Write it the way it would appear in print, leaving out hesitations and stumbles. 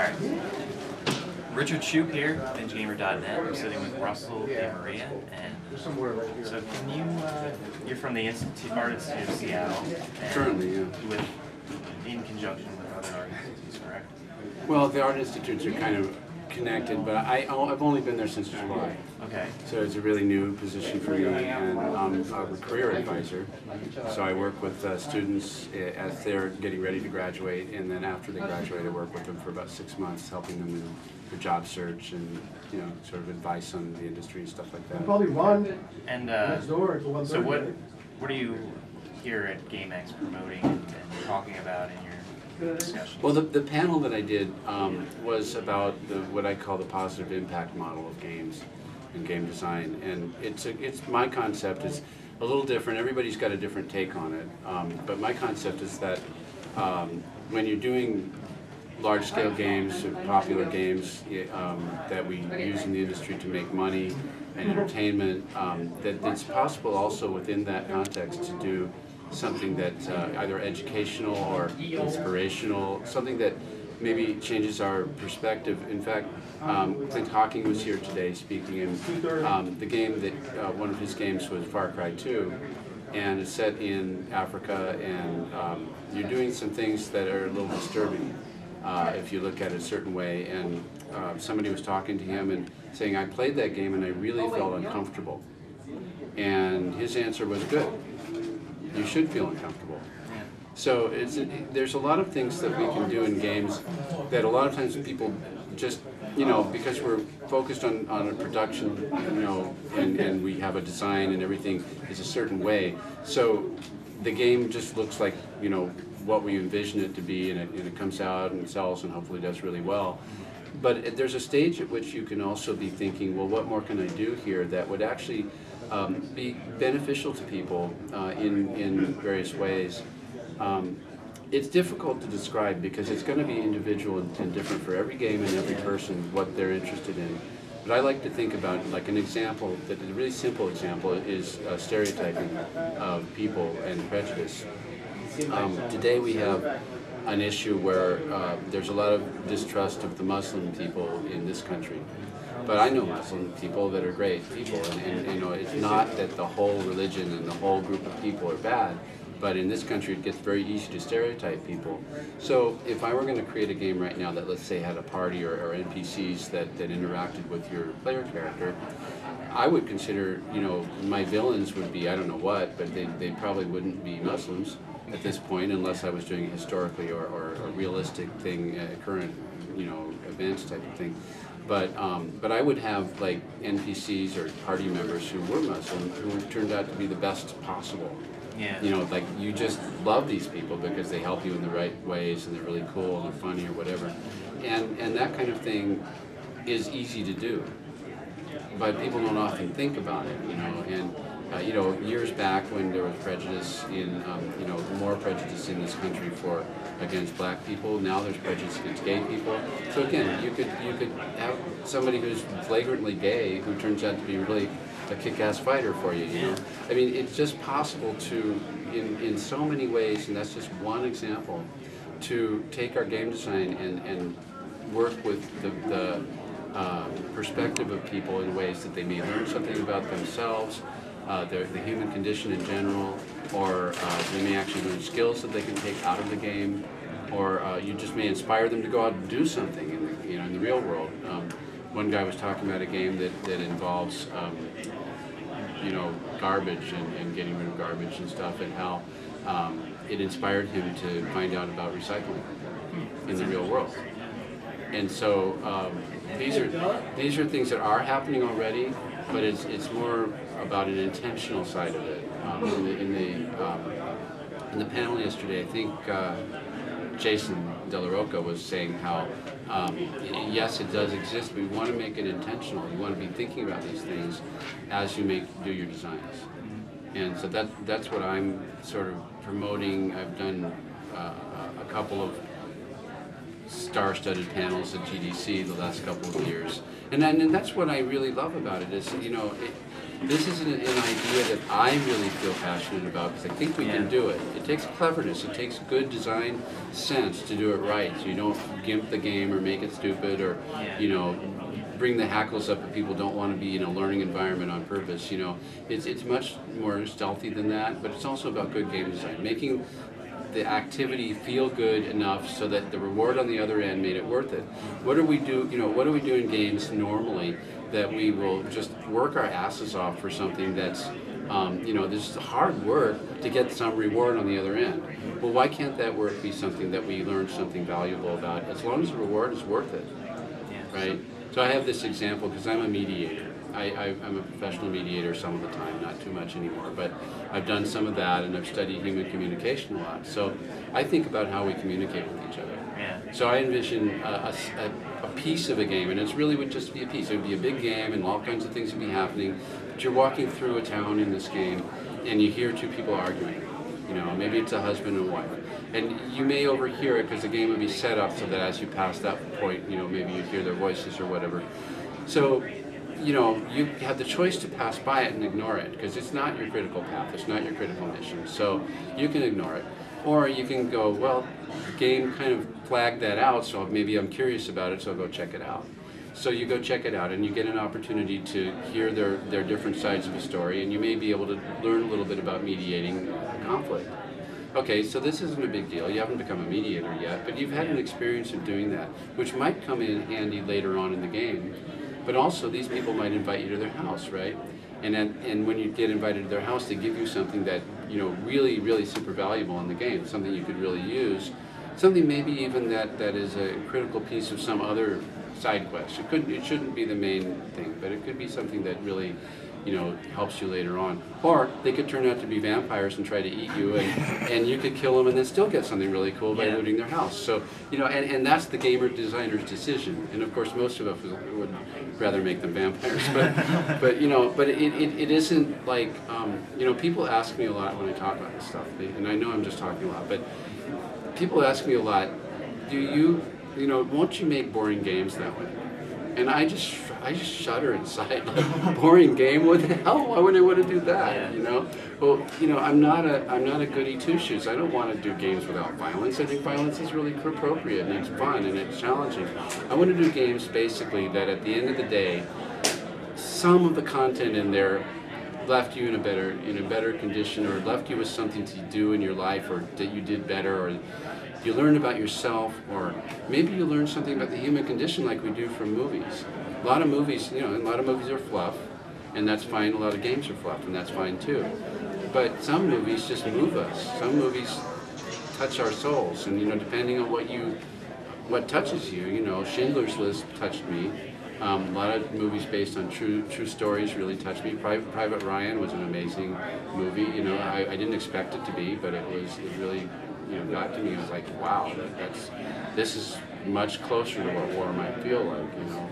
Alright. Richard Schupp here, BingeGamer.net. I'm sitting with Rusel DeMaria, and so can you, you're from the Art Institute of Seattle. Currently, yeah. In conjunction with other art institutes, correct? Well, the art institutes are kind of connected, but I've only been there since July. Okay. So it's a really new position for me, and I'm a career advisor. So I work with students as they're getting ready to graduate, and then after they graduate, I work with them for about 6 months, helping them in their job search and sort of advice on the industry and stuff like that. Probably one. And so what are you here at GameX promoting and talking about in your discussions? Well, the panel that I did was about what I call the positive impact model of games and game design, and it's my concept is a little different. Everybody's got a different take on it, but my concept is that when you're doing large-scale games, popular games that we use in the industry to make money and entertainment, that it's possible also within that context to do something that's either educational or inspirational, something that maybe changes our perspective. In fact, Clint Hawking was here today speaking, and the game that, one of his games was Far Cry 2, and it's set in Africa, and you're doing some things that are a little disturbing if you look at it a certain way, and somebody was talking to him and saying, I played that game and I really felt uncomfortable. And his answer was, good. You should feel uncomfortable. So there's a lot of things that we can do in games that a lot of times people just, because we're focused on a production, and we have a design and everything is a certain way. So the game just looks like, what we envision it to be, and it comes out and sells and hopefully does really well. But there's a stage at which you can also be thinking, well, what more can I do here that would actually be beneficial to people in various ways. It's difficult to describe because it's going to be individual and different for every game and every person what they're interested in. But I like to think about, like, an example, that a really simple example is stereotyping of people and prejudice. Today we have an issue where there's a lot of distrust of the Muslim people in this country. But I know Muslim people that are great people, and it's not that the whole religion and the whole group of people are bad, but in this country it gets very easy to stereotype people. So if I were going to create a game right now that, let's say, had a party or NPCs that interacted with your player character, I would consider, my villains would be, I don't know what, but they probably wouldn't be Muslims at this point unless I was doing it historically or a realistic thing, current, events type of thing. But I would have, like, NPCs or party members who were Muslim who turned out to be the best possible. Yeah. Like, you just love these people because they help you in the right ways and they're really cool and they're funny or whatever. And that kind of thing is easy to do. But people don't often think about it, and years back when there was prejudice in, more prejudice in this country against black people, now there's prejudice against gay people. So again, you could have somebody who's flagrantly gay who turns out to be really a kick-ass fighter for you, I mean, it's just possible to, in so many ways, and that's just one example, to take our game design and work with the perspective of people in ways that they may learn something about themselves, the human condition in general, or they may actually learn skills that they can take out of the game, or you just may inspire them to go out and do something in the real world. One guy was talking about a game that involves garbage and getting rid of garbage and stuff, and how it inspired him to find out about recycling in the real world. And so these are things that are happening already, but it's more about an intentional side of it. In the panel yesterday, I think Jason De La Rocca was saying how yes, it does exist, but we want to make it intentional. You want to be thinking about these things as you do your designs. And so that's what I'm sort of promoting. I've done a couple of star-studded panels at GDC the last couple of years, and that's what I really love about it. Is this is an idea that I really feel passionate about because I think we can do it. It takes cleverness, it takes good design sense to do it right. So you don't gimp the game or make it stupid or, you know, bring the hackles up that people don't want to be in a learning environment on purpose. You know, it's much more stealthy than that, but it's also about good game design, making the activity feel good enough so that the reward on the other end made it worth it. What do we do? You know, what do we do in games normally that we will just work our asses off for something that's, you know, this is hard work to get some reward on the other end. Well, why can't that work be something that we learn something valuable about, as long as the reward is worth it, right? So I have this example because I'm a mediator. I'm a professional mediator some of the time, not too much anymore, but I've done some of that and I've studied human communication a lot. So I think about how we communicate with each other. So I envision a piece of a game, and it really would just be a piece. It would be a big game and all kinds of things would be happening, but you're walking through a town in this game and you hear two people arguing. You know, maybe it's a husband and wife. And you may overhear it because the game would be set up so that as you pass that point, you know, maybe you hear their voices or whatever. So, you know, you have the choice to pass by it and ignore it because it's not your critical path, it's not your critical mission. So you can ignore it. Or you can go, well, the game kind of flagged that out, so maybe I'm curious about it, so I'll go check it out. So you go check it out and you get an opportunity to hear their different sides of a story, and you may be able to learn a little bit about mediating conflict. Okay, so this isn't a big deal. You haven't become a mediator yet, but you've had an experience of doing that, which might come in handy later on in the game. But also, these people might invite you to their house, right? And when you get invited to their house, they give you something that, you know, really, really super valuable in the game, something you could really use, something maybe even that is a critical piece of some other side quest. It shouldn't be the main thing, but it could be something that really, you know, helps you later on. Or they could turn out to be vampires and try to eat you, and you could kill them and then still get something really cool by looting their house. So, you know, and that's the gamer designer's decision. And of course, most of us would rather make them vampires. But you know, but it isn't like, you know, people ask me a lot when I talk about this stuff, and I know I'm just talking a lot, but people ask me a lot, you know, won't you make boring games that way? And I just shudder inside, like, boring game? What the hell? Why would I want to do that? You know? Well, you know, I'm not a goody two shoes. I don't want to do games without violence. I think violence is really appropriate and it's fun and it's challenging. I want to do games basically that at the end of the day, some of the content in there left you in a better condition, or left you with something to do in your life, or that you did better, or you learned about yourself, or maybe you learned something about the human condition like we do from movies. A lot of movies, you know, a lot of movies are fluff, and that's fine. A lot of games are fluff, and that's fine too. But some movies just move us. Some movies touch our souls, and you know, depending on what touches you, you know, Schindler's List touched me. A lot of movies based on true stories really touched me. Private Ryan was an amazing movie. You know, I didn't expect it to be, but it really, you know, got to me. It was like, wow, this is much closer to what war might feel like, you know.